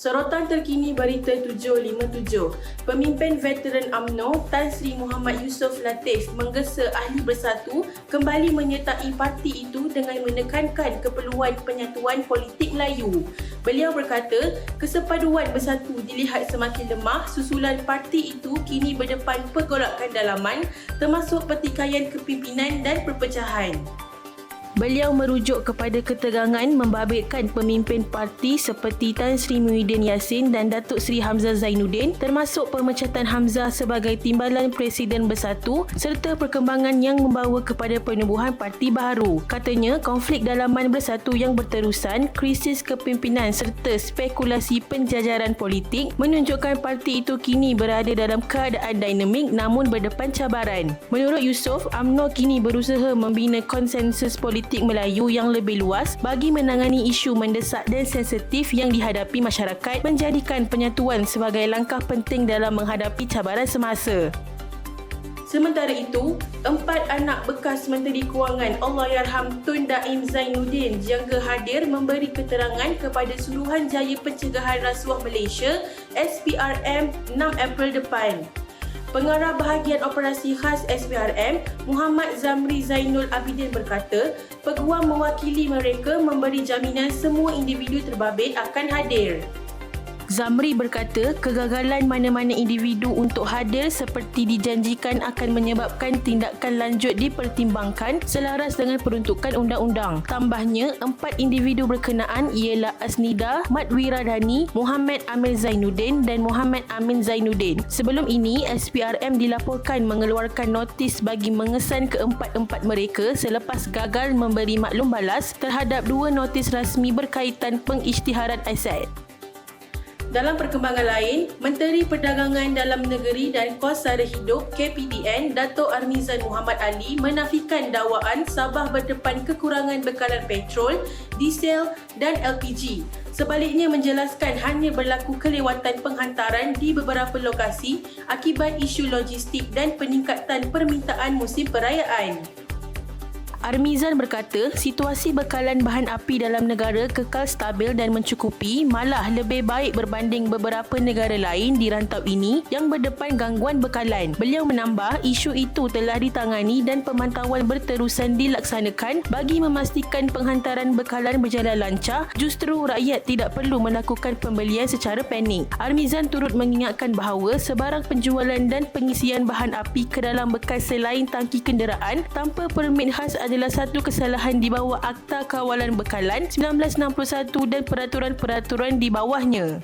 Sorotan terkini Berita 757. Pemimpin veteran UMNO Tan Sri Muhammad Yusof Latif menggesa Ahli Bersatu kembali menyertai parti itu dengan menekankan keperluan penyatuan politik Melayu. Beliau berkata, kesepaduan bersatu dilihat semakin lemah susulan parti itu kini berdepan pergolakan dalaman termasuk pertikaian kepimpinan dan perpecahan. Beliau merujuk kepada ketegangan membabitkan pemimpin parti seperti Tan Sri Muhyiddin Yassin dan Datuk Seri Hamzah Zainuddin termasuk pemecatan Hamzah sebagai Timbalan Presiden Bersatu serta perkembangan yang membawa kepada penubuhan parti baharu. Katanya, konflik dalaman bersatu yang berterusan, krisis kepimpinan serta spekulasi penjajaran politik menunjukkan parti itu kini berada dalam keadaan dinamik namun berdepan cabaran. Menurut Yusof, UMNO kini berusaha membina konsensus politik Melayu yang lebih luas bagi menangani isu mendesak dan sensitif yang dihadapi masyarakat, menjadikan penyatuan sebagai langkah penting dalam menghadapi cabaran semasa. Sementara itu, 4 anak bekas Menteri Kewangan Allahyarham Tun Daim Zainuddin jangka hadir memberi keterangan kepada Suruhanjaya Pencegahan Rasuah Malaysia SPRM 6 April depan. Pengarah Bahagian Operasi Khas SPRM, Muhammad Zamri Zainul Abidin berkata, peguam mewakili mereka memberi jaminan semua individu terbabit akan hadir. Zamri berkata, kegagalan mana-mana individu untuk hadir seperti dijanjikan akan menyebabkan tindakan lanjut dipertimbangkan selaras dengan peruntukan undang-undang. Tambahnya, 4 individu berkenaan ialah Asnida, Mat Wiradhani, Muhammad Amir Zainuddin dan Muhammad Amin Zainuddin. Sebelum ini, SPRM dilaporkan mengeluarkan notis bagi mengesan keempat-empat mereka selepas gagal memberi maklum balas terhadap 2 notis rasmi berkaitan pengisytiharan aset. Dalam perkembangan lain, Menteri Perdagangan Dalam Negeri dan Kos Sara Hidup KPDN Dato' Armizan Muhammad Ali menafikan dakwaan Sabah berdepan kekurangan bekalan petrol, diesel dan LPG. Sebaliknya menjelaskan hanya berlaku kelewatan penghantaran di beberapa lokasi akibat isu logistik dan peningkatan permintaan musim perayaan. Armizan berkata, situasi bekalan bahan api dalam negara kekal stabil dan mencukupi, malah lebih baik berbanding beberapa negara lain di rantau ini yang berdepan gangguan bekalan. Beliau menambah, isu itu telah ditangani dan pemantauan berterusan dilaksanakan bagi memastikan penghantaran bekalan berjalan lancar, justru rakyat tidak perlu melakukan pembelian secara panik. Armizan turut mengingatkan bahawa sebarang penjualan dan pengisian bahan api ke dalam bekas selain tangki kenderaan tanpa permit khas adalah satu kesalahan di bawah Akta Kawalan Bekalan 1961 dan peraturan-peraturan di bawahnya.